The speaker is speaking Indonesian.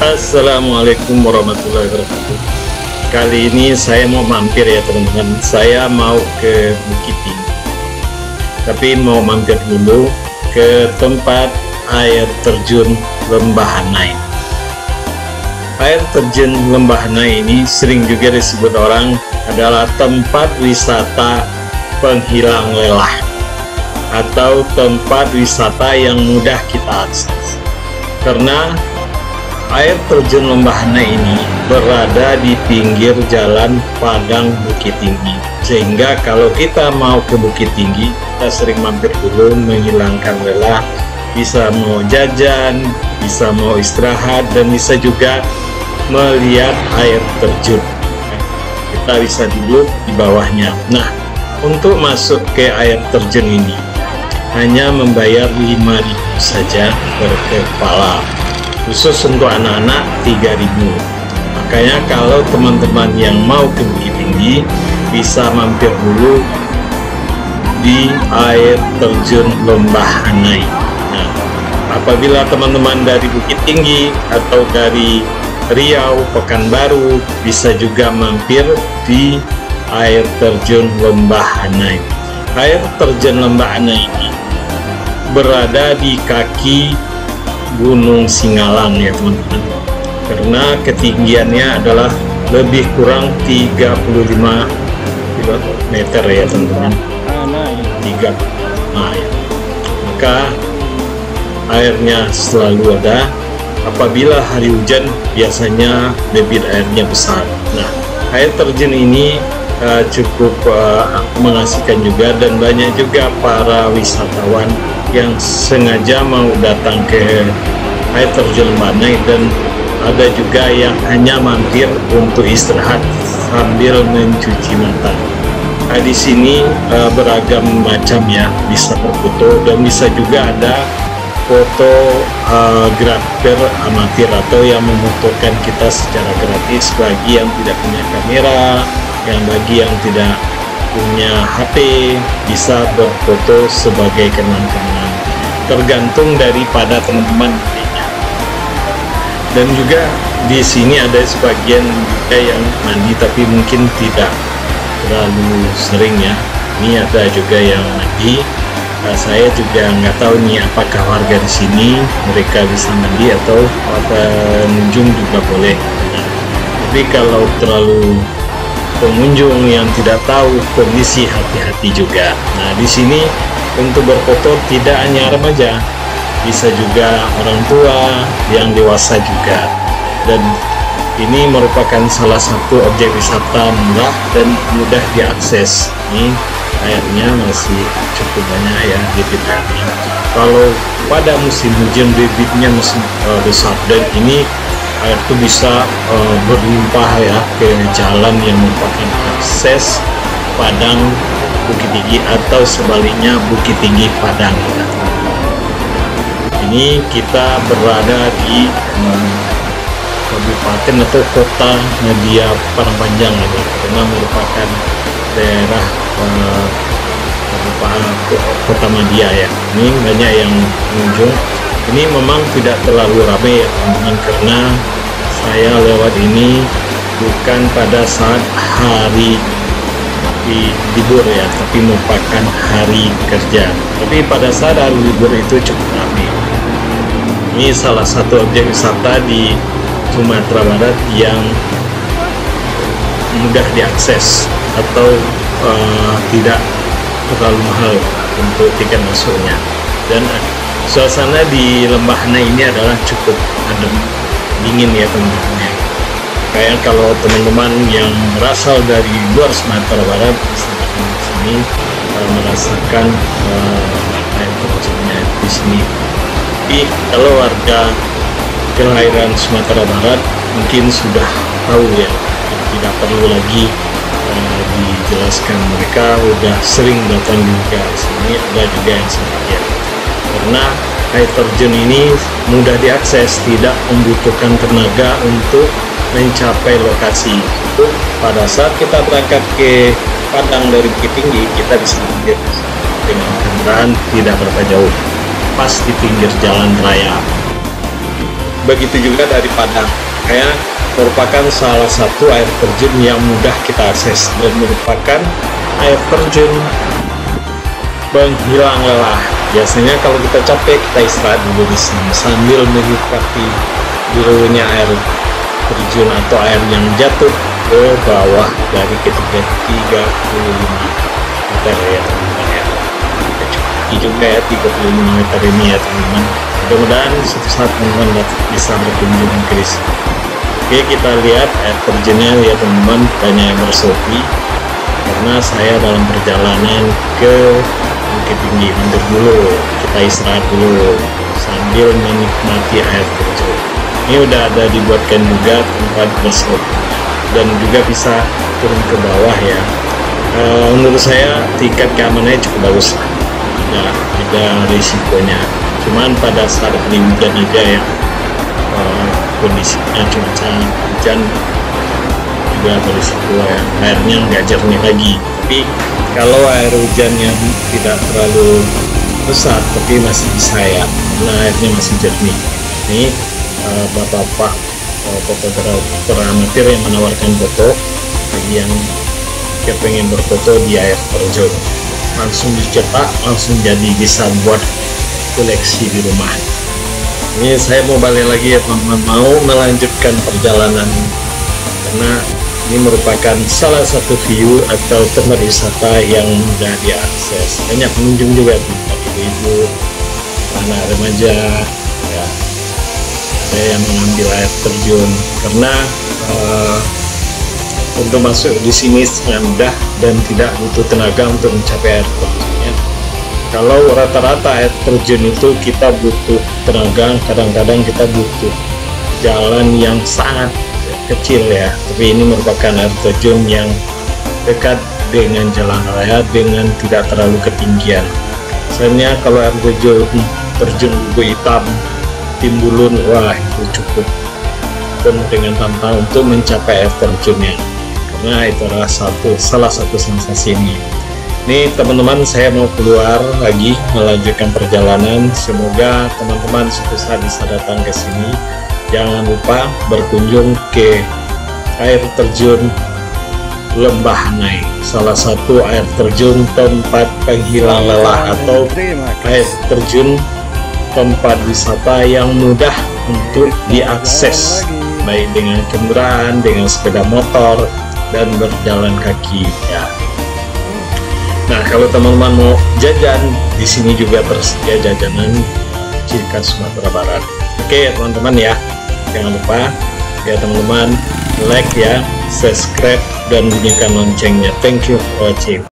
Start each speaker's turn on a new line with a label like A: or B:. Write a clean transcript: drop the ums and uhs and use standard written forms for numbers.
A: Assalamualaikum warahmatullahi wabarakatuh. Kali ini saya mau mampir ya teman-teman. Saya mau ke Bukit Tinggi, tapi mau mampir dulu ke tempat air terjun Lembah Hanai. Air terjun Lembah Hanai ini sering juga disebut orang adalah tempat wisata penghilang lelah atau tempat wisata yang mudah kita akses, karena air terjun Lembah Hanai ini berada di pinggir jalan Padang Bukit Tinggi, sehingga kalau kita mau ke Bukit Tinggi kita sering mampir dulu menghilangkan lelah, bisa mau jajan, bisa mau istirahat, dan bisa juga melihat air terjun. Kita bisa duduk di bawahnya. Nah, untuk masuk ke air terjun ini hanya membayar 5.000 saja per kepala, khusus untuk anak-anak 3.000. Makanya kalau teman-teman yang mau ke Bukit Tinggi bisa mampir dulu di air terjun Lembah Hanai. Nah, apabila teman-teman dari Bukit Tinggi atau dari Riau, Pekanbaru, bisa juga mampir di air terjun Lembah Hanai. Air terjun Lembah Hanai ini berada di kaki Gunung Singalang ya teman-teman, karena ketinggiannya adalah lebih kurang 35 meter ya teman-teman. 3 ya. Maka airnya selalu ada. Apabila hari hujan biasanya debit airnya besar. Nah, air terjun ini cukup mengasihkan juga, dan banyak juga para wisatawan yang sengaja mau datang ke air terjun Lembah Hanai, dan ada juga yang hanya mampir untuk istirahat sambil mencuci mata. Nah, di sini beragam macam ya, bisa berfoto dan bisa juga ada fotografer amatir atau yang memotokan kita secara gratis bagi yang tidak punya kamera, yang bagi yang tidak punya HP bisa berfoto sebagai kenang-kenangan, tergantung daripada teman-teman pilihnya. Dan juga di sini ada sebagian juga yang mandi tapi mungkin tidak terlalu sering ya. Ini ada juga yang mandi. Saya juga nggak tahu nih apakah warga di sini mereka bisa mandi atau pengunjung juga boleh. Nah, tapi kalau terlalu pengunjung yang tidak tahu kondisi, hati-hati juga. Nah, di sini untuk berfoto tidak hanya remaja, bisa juga orang tua, yang dewasa juga. Dan ini merupakan salah satu objek wisata murah dan mudah diakses. Ini airnya masih cukup banyak ya, debit airnya. Kalau pada musim hujan debitnya masih besar, dan ini air itu bisa berlimpah ya ke jalan yang merupakan akses Padang Bukit Tinggi atau sebaliknya Bukit Tinggi Padang. Ini kita berada di kabupaten atau kota Media Parangpanjang ini, karena merupakan daerah kota Media ya. Ini banyak yang mengunjung. Ini memang tidak terlalu ramai ya teman-teman, karena saya lewat ini bukan pada saat hari libur ya, tapi merupakan hari kerja. Tapi pada saat hari libur itu cukup ramai. Ini salah satu objek wisata di Sumatera Barat yang mudah diakses atau tidak terlalu mahal untuk tiket masuknya. Dan suasana di Lembah Hanai ini adalah cukup adem, dingin ya teman-teman. Kayak kalau teman-teman yang berasal dari luar Sumatera Barat bisa datang ke sini merasakan air terjunnya di sini. Tapi kalau warga kelahiran Sumatera Barat mungkin sudah tahu ya, tidak perlu lagi dijelaskan, mereka udah sering datang juga sini. Ada juga yang sebagian, karena air terjun ini mudah diakses, tidak membutuhkan tenaga untuk mencapai lokasi. Pada saat kita berangkat ke Padang dari Bukit Tinggi, kita bisa mampir dengan kendaraan tidak berapa jauh, pas di pinggir jalan raya. begitu juga dari Padang. Kayak merupakan salah satu air terjun yang mudah kita akses dan merupakan air terjun penghilang lelah. Biasanya kalau kita capek, kita istirahat dulu di sini sambil menikmati birunya air terjun atau air yang jatuh ke bawah dari ketinggian 35 meter ya teman-teman ya. Cukup juga ya 35 meter ini ya teman-teman. Mudah-mudahan suatu saat teman-teman bisa berkunjung ke sini. Oke, kita lihat air terjunnya ya teman-teman, banyak yang bersepi karena saya dalam perjalanan ke Bukit Tinggi. Mundur dulu, kita istirahat dulu sambil menikmati air terjun. Ini udah ada dibuatkan juga tempat bersepi dan juga bisa turun ke bawah ya. Menurut saya tingkat keamanannya cukup bagus lah, tidak ada risikonya. Cuman pada saat ini hujan aja ya, kondisinya cuaca hujan juga berisiko ya, airnya nggak jernih lagi. Tapi kalau air hujan yang tidak terlalu besar tapi masih bisa ya, karena airnya masih jernih. Ini bapak-bapak fotografer amatir yang menawarkan foto bagi yang pengen berfoto di air terjun, langsung dicetak, langsung jadi bisa buat koleksi di rumah. Ini saya mau balik lagi ya teman-teman, mau melanjutkan perjalanan karena ini merupakan salah satu view atau tempat wisata yang mudah diakses. Banyak pengunjung juga tuh, ibu-ibu, anak remaja ya, ada yang mengambil air terjun karena untuk masuk di sini sangat mudah dan tidak butuh tenaga untuk mencapai air terjunnya. Kalau rata-rata air terjun itu kita butuh tenaga, kadang-kadang kita butuh jalan yang sangat kecil ya, tapi ini merupakan air terjun yang dekat dengan jalan raya dengan tidak terlalu ketinggian. Misalnya kalau air terjun Buku Hitam, Timbulun, wah itu cukup penuh dengan tantangan untuk mencapai air terjunnya, karena itu adalah salah satu sensasi ini. Ini teman-teman, saya mau keluar lagi melanjutkan perjalanan. Semoga teman-teman suatu saat bisa datang ke sini. Jangan lupa berkunjung ke air terjun Lembah Hanai, salah satu air terjun tempat penghilang lelah atau air terjun tempat wisata yang mudah untuk diakses baik dengan kendaraan, dengan sepeda motor dan berjalan kaki ya. Nah, kalau teman-teman mau jajan, di sini juga tersedia jajanan ciri khas Sumatera Barat. Oke ya teman-teman ya, jangan lupa ya teman-teman like ya, subscribe dan bunyikan loncengnya. Thank you for watching.